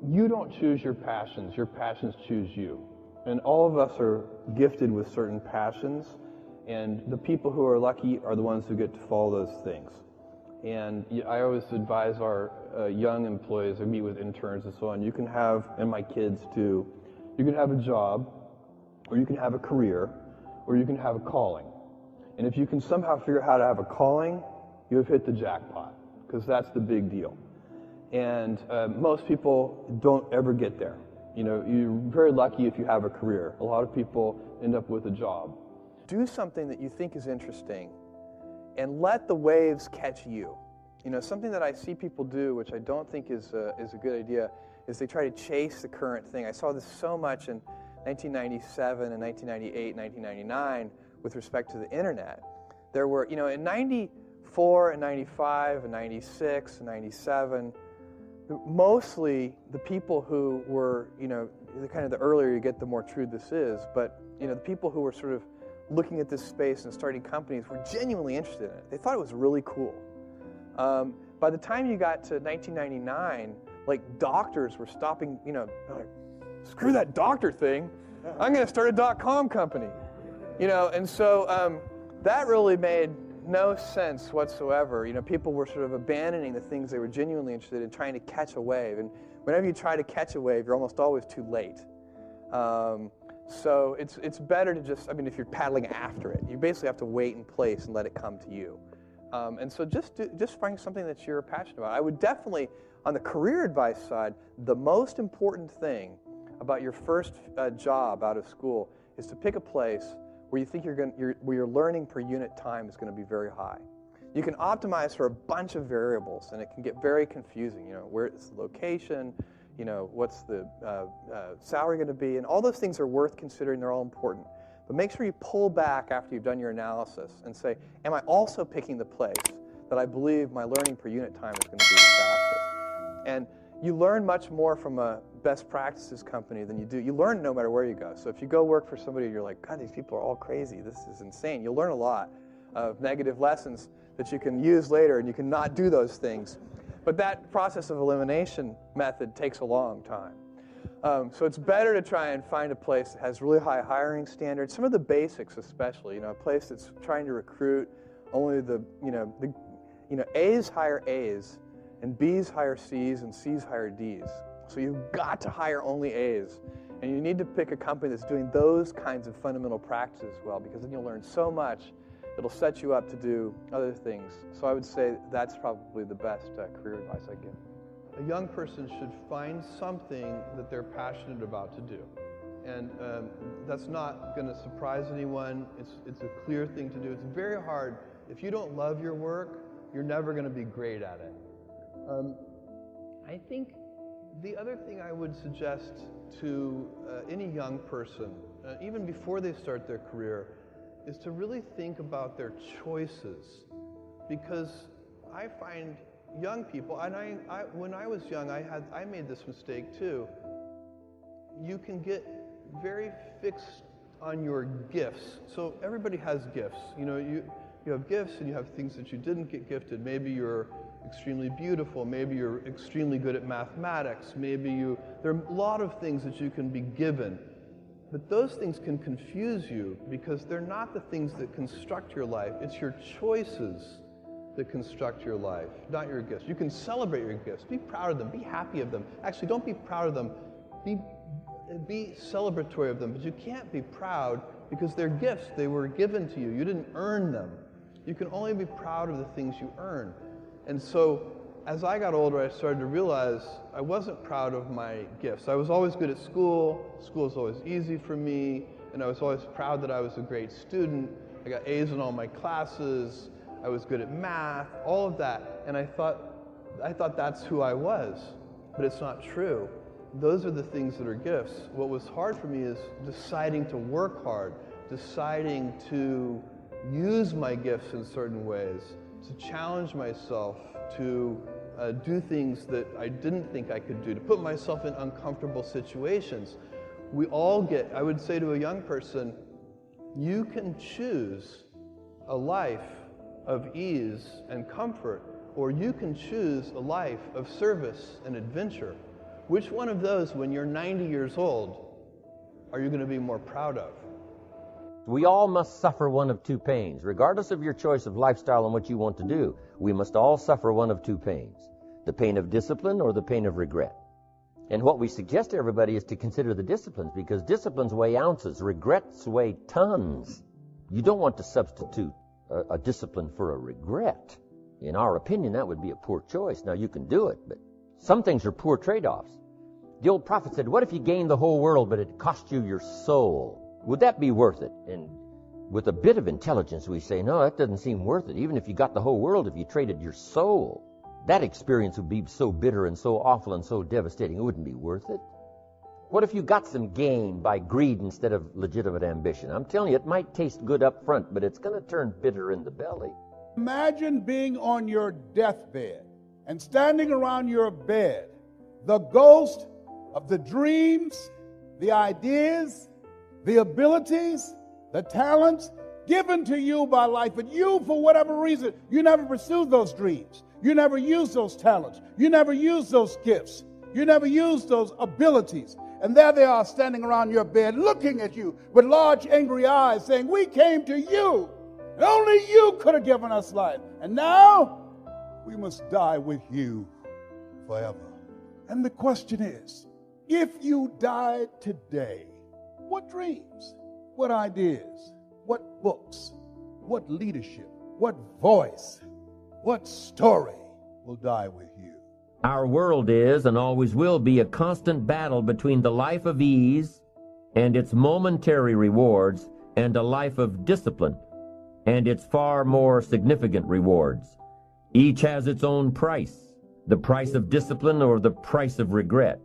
you don't choose your passions choose you. And all of us are gifted with certain passions, and the people who are lucky are the ones who get to follow those things. And I always advise our young employees, I meet with interns and so on, you can have, and my kids too, you can have a job, or you can have a career, or you can have a calling. And if you can somehow figure out how to have a calling, you have hit the jackpot, because that's the big deal. And most people don't ever get there. You know, you're very lucky if you have a career. A lot of people end up with a job. Do something that you think is interesting, and let the waves catch you. You know, something that I see people do, which I don't think is a good idea, is they try to chase the current thing. I saw this so much in 1997 and 1998, 1999 with respect to the internet. There were, you know, in 94 and 95 and 96 and 97, mostly the people who were, you know, the kind of the earlier you get, the more true this is, but, you know, the people who were sort of looking at this space and starting companies were genuinely interested in it. They thought it was really cool. By the time you got to 1999, like doctors were stopping, you know, like, screw that doctor thing. I'm going to start a .com company. You know, and so that really made no sense whatsoever. You know, people were sort of abandoning the things they were genuinely interested in, trying to catch a wave. And whenever you try to catch a wave, you're almost always too late. So it's better to just, I mean, if you're paddling after it, you basically have to wait in place and let it come to you. And so just find something that you're passionate about. I would definitely, on the career advice side, the most important thing about your first job out of school is to pick a place where you think where your learning per unit time is going to be very high. You can optimize for a bunch of variables, and it can get very confusing. You know, where is the location? You know, what's the salary going to be? And all those things are worth considering. They're all important. But make sure you pull back after you've done your analysis and say, am I also picking the place that I believe my learning per unit time is going to be the fastest? And you learn much more from a best practices company than you do. You learn no matter where you go. So if you go work for somebody and you're like, God, these people are all crazy. This is insane. You'll learn a lot of negative lessons that you can use later, and you can not do those things. But that process of elimination method takes a long time. So it's better to try and find a place that has really high hiring standards. Some of the basics, especially, you know, a place that's trying to recruit only the A's hire A's, and B's hire C's, and C's hire D's. So you've got to hire only A's, and you need to pick a company that's doing those kinds of fundamental practices well, because then you'll learn so much. It'll set you up to do other things. So I would say that's probably the best career advice I give. A young person should find something that they're passionate about to do. And that's not going to surprise anyone. It's a clear thing to do. It's very hard. If you don't love your work, you're never going to be great at it. I think the other thing I would suggest to any young person, even before they start their career, is to really think about their choices. Because I find young people, and I when I was young, I made this mistake too. You can get very fixed on your gifts. So everybody has gifts. You know, you have gifts and you have things that you didn't get gifted. Maybe you're extremely beautiful. Maybe you're extremely good at mathematics. There are a lot of things that you can be given. But those things can confuse you because they're not the things that construct your life. It's your choices that construct your life, not your gifts. You can celebrate your gifts. Be proud of them. Be happy of them. Actually, don't be proud of them. Be celebratory of them. But you can't be proud because they're gifts. They were given to you. You didn't earn them. You can only be proud of the things you earn. And so as I got older, I started to realize I wasn't proud of my gifts. I was always good at school. School was always easy for me. And I was always proud that I was a great student. I got A's in all my classes. I was good at math, all of that. And I thought that's who I was. But it's not true. Those are the things that are gifts. What was hard for me is deciding to work hard, deciding to use my gifts in certain ways, to challenge myself, to do things that I didn't think I could do, to put myself in uncomfortable situations. We all I would say to a young person, you can choose a life of ease and comfort, or you can choose a life of service and adventure. Which one of those, when you're 90 years old, are you going to be more proud of? We all must suffer one of two pains. Regardless of your choice of lifestyle and what you want to do, we must all suffer one of two pains. The pain of discipline or the pain of regret. And what we suggest to everybody is to consider the disciplines, because disciplines weigh ounces, regrets weigh tons. You don't want to substitute a discipline for a regret. In our opinion, that would be a poor choice. Now, you can do it, but some things are poor trade-offs. The old prophet said, what if you gained the whole world, but it cost you your soul? Would that be worth it? And with a bit of intelligence, we say, no, that doesn't seem worth it. Even if you got the whole world, if you traded your soul, that experience would be so bitter and so awful and so devastating, it wouldn't be worth it. What if you got some gain by greed instead of legitimate ambition? I'm telling you, it might taste good up front, but it's going to turn bitter in the belly. Imagine being on your deathbed and standing around your bed, the ghost of the dreams, the ideas, the abilities, the talents given to you by life, but you, for whatever reason, you never pursued those dreams. You never used those talents. You never used those gifts. You never used those abilities. And there they are standing around your bed looking at you with large angry eyes saying, we came to you. And only you could have given us life. And now we must die with you forever. And the question is, if you died today, what dreams, what ideas, what books, what leadership, what voice, what story will die with you? Our world is and always will be a constant battle between the life of ease and its momentary rewards and a life of discipline and its far more significant rewards. Each has its own price, the price of discipline or the price of regret.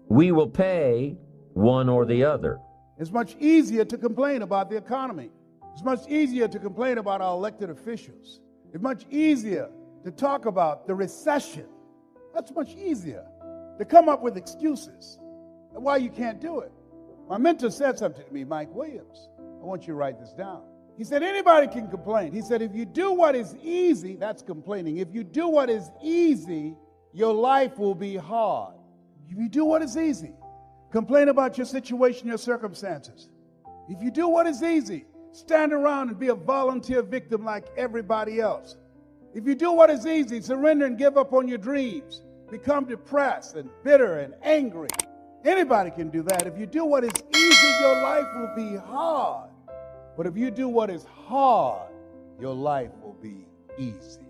We will pay one or the other. It's much easier to complain about the economy. It's much easier to complain about our elected officials. It's much easier to talk about the recession. That's much easier. To come up with excuses and why you can't do it. My mentor said something to me, Mike Williams. I want you to write this down. He said, anybody can complain. He said, if you do what is easy, that's complaining. If you do what is easy, your life will be hard. If you do what is easy, complain about your situation, your circumstances. If you do what is easy, stand around and be a volunteer victim like everybody else. If you do what is easy, surrender and give up on your dreams, become depressed and bitter and angry. Anybody can do that. If you do what is easy, your life will be hard. But if you do what is hard, your life will be easy.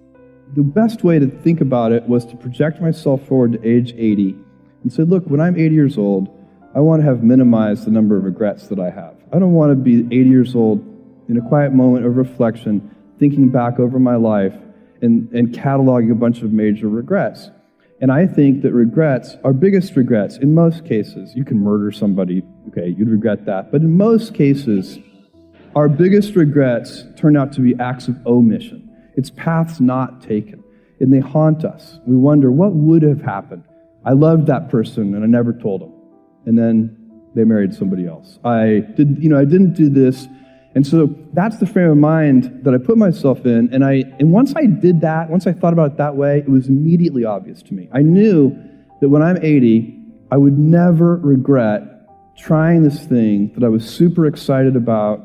The best way to think about it was to project myself forward to age 80 and say, look, when I'm 80 years old, I want to have minimized the number of regrets that I have. I don't want to be 80 years old in a quiet moment of reflection, thinking back over my life and cataloging a bunch of major regrets. And I think that regrets, our biggest regrets, in most cases, you can murder somebody, okay, you'd regret that. But in most cases, our biggest regrets turn out to be acts of omission. It's paths not taken. And they haunt us. We wonder, what would have happened? I loved that person and I never told them. And then they married somebody else. I didn't do this. And so that's the frame of mind that I put myself in. And once I did that, once I thought about it that way, it was immediately obvious to me. I knew that when I'm 80, I would never regret trying this thing that I was super excited about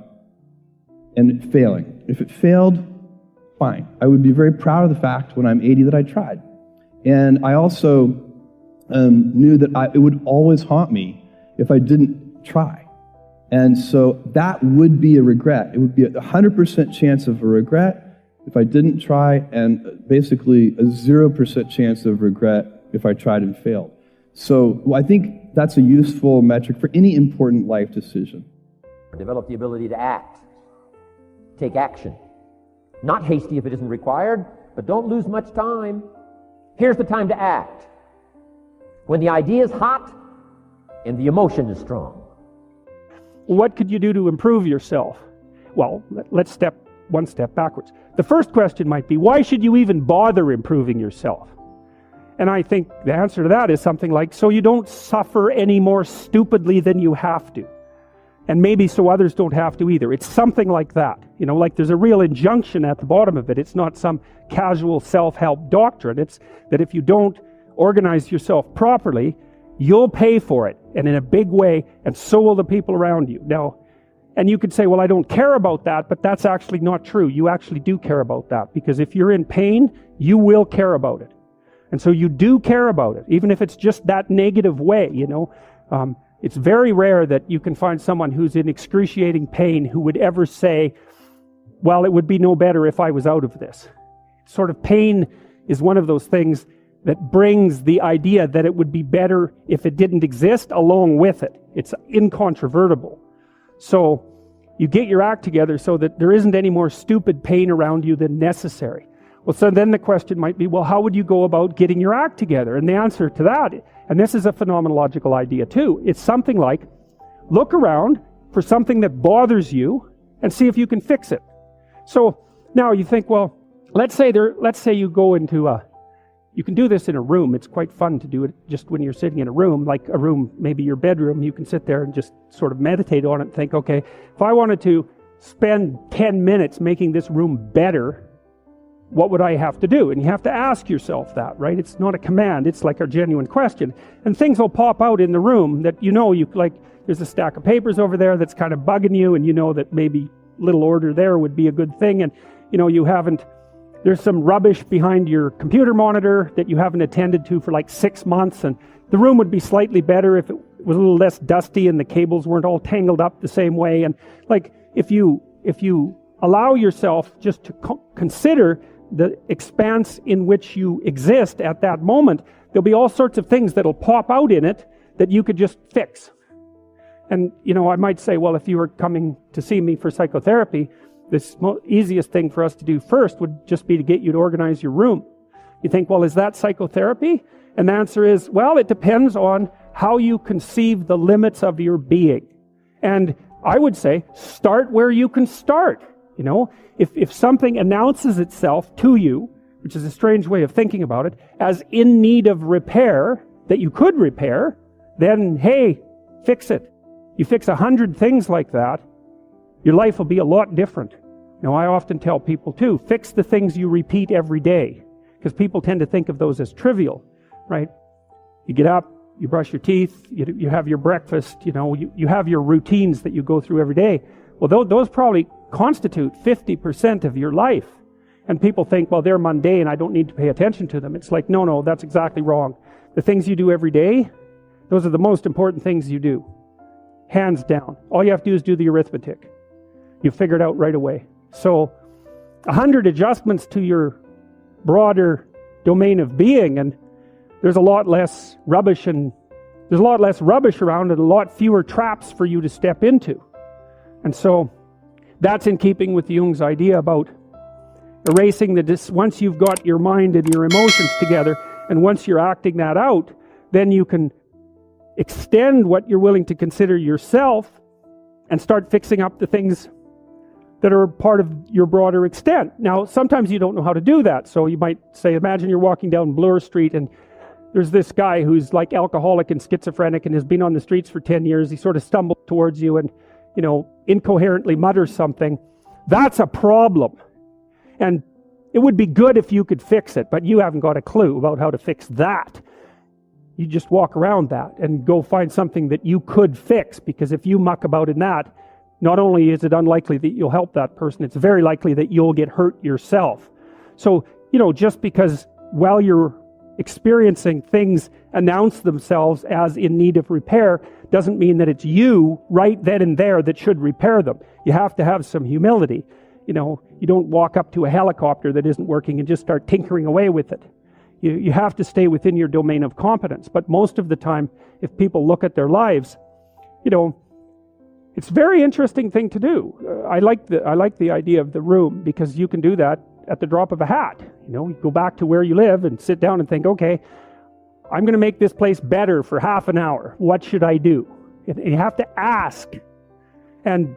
and failing. If it failed, fine. I would be very proud of the fact when I'm 80 that I tried. And I also knew that it would always haunt me if I didn't try. And so that would be a regret. It would be a 100% chance of a regret if I didn't try, and basically a 0% chance of regret if I tried and failed. So I think that's a useful metric for any important life decision. Develop the ability to act. Take action. Not hasty if it isn't required, but don't lose much time. Here's the time to act. When the idea is hot and the emotion is strong. What could you do to improve yourself? Well, let's step one step backwards. The first question might be, why should you even bother improving yourself? And I think the answer to that is something like, so you don't suffer any more stupidly than you have to. And maybe so others don't have to either. It's something like that. Like there's a real injunction at the bottom of it. It's not some casual self-help doctrine. It's that if you don't organize yourself properly, you'll pay for it, and in a big way, and so will the people around you. Now, and you could say, well, I don't care about that, but that's actually not true. You actually do care about that, because if you're in pain, you will care about it. And so you do care about it, even if it's just that negative way, you know. It's very rare that you can find someone who's in excruciating pain who would ever say, well, it would be no better if I was out of this. Sort of pain is one of those things that brings the idea that it would be better if it didn't exist along with it. It's incontrovertible. So you get your act together so that there isn't any more stupid pain around you than necessary. Well, so then the question might be, well, how would you go about getting your act together? And the answer to that, and this is a phenomenological idea too, it's something like, look around for something that bothers you and see if you can fix it. So now you think, well, let's say you go into you can do this in a room. It's quite fun to do it just when you're sitting in a room, like a room, maybe your bedroom. You can sit there and just sort of meditate on it and think, okay, if I wanted to spend 10 minutes making this room better, what would I have to do? And you have to ask yourself that, right? It's not a command. It's like a genuine question. And things will pop out in the room that you know, there's a stack of papers over there that's kind of bugging you, and you know that maybe little order there would be a good thing. And, you know, there's some rubbish behind your computer monitor that you haven't attended to for like 6 months, and the room would be slightly better if it was a little less dusty and the cables weren't all tangled up the same way. And like, if you allow yourself just to consider the expanse in which you exist at that moment, there'll be all sorts of things that'll pop out in it that you could just fix. And, you know, I might say, well, if you were coming to see me for psychotherapy, the easiest thing for us to do first would just be to get you to organize your room. You think, well, is that psychotherapy? And the answer is, well, it depends on how you conceive the limits of your being. And I would say, start where you can start. You know, if something announces itself to you, which is a strange way of thinking about it, as in need of repair, that you could repair, then, hey, fix it. You fix 100 things like that, your life will be a lot different. Now, I often tell people too, fix the things you repeat every day, because people tend to think of those as trivial, right? You get up, you brush your teeth, you have your breakfast, you know, you have your routines that you go through every day. Well, those probably constitute 50% of your life. And people think, well, they're mundane, I don't need to pay attention to them. It's like, no, that's exactly wrong. The things you do every day, those are the most important things you do. Hands down. All you have to do is do the arithmetic. You figure it out right away. So 100 adjustments to your broader domain of being, and there's a lot less rubbish around, and a lot fewer traps for you to step into. And so that's in keeping with Jung's idea about erasing once you've got your mind and your emotions together, and once you're acting that out, then you can extend what you're willing to consider yourself and start fixing up the things that are part of your broader extent. Now, sometimes you don't know how to do that. So you might say, imagine you're walking down Bloor Street and there's this guy who's like alcoholic and schizophrenic and has been on the streets for 10 years. He sort of stumbles towards you and, you know, incoherently mutters something. That's a problem. And it would be good if you could fix it, but you haven't got a clue about how to fix that. You just walk around that and go find something that you could fix, because if you muck about in that, not only is it unlikely that you'll help that person, it's very likely that you'll get hurt yourself. So, you know, just because while you're experiencing things announce themselves as in need of repair, doesn't mean that it's you right then and there that should repair them. You have to have some humility. You know, you don't walk up to a helicopter that isn't working and just start tinkering away with it. You have to stay within your domain of competence. But most of the time, if people look at their lives, you know, it's a very interesting thing to do. I like the idea of the room, because you can do that at the drop of a hat. You know, you go back to where you live and sit down and think, okay, I'm going to make this place better for half an hour. What should I do? And you have to ask. And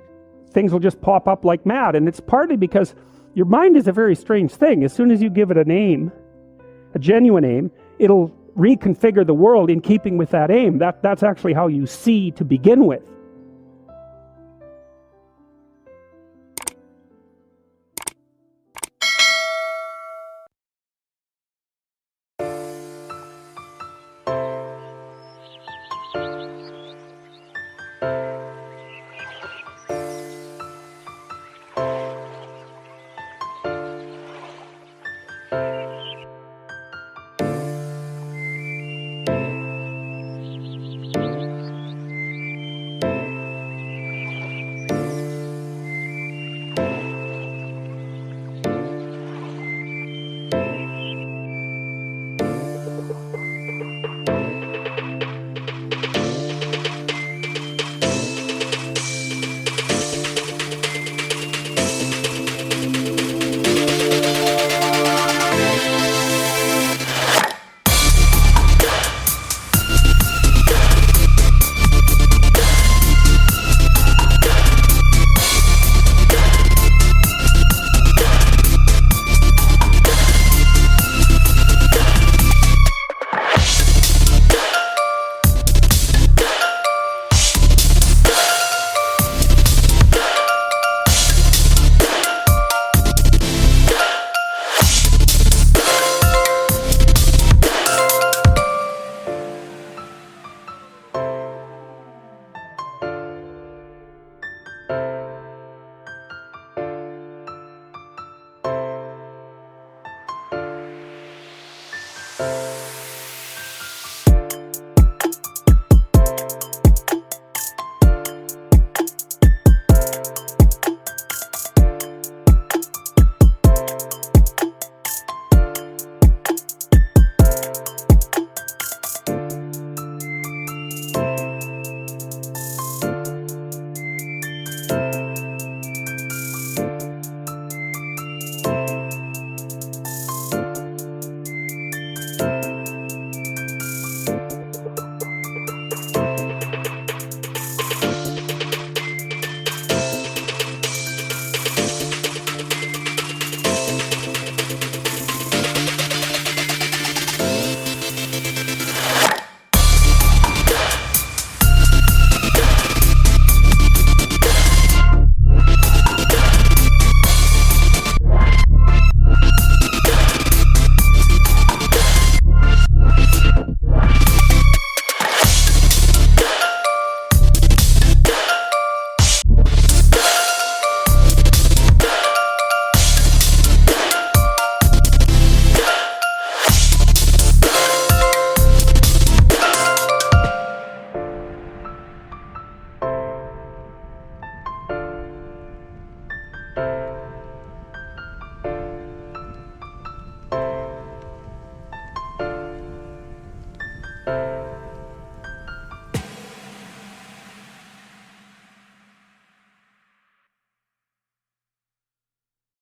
things will just pop up like mad. And it's partly because your mind is a very strange thing. As soon as you give it a name, a genuine aim, it'll reconfigure the world in keeping with that aim. That's actually how you see to begin with.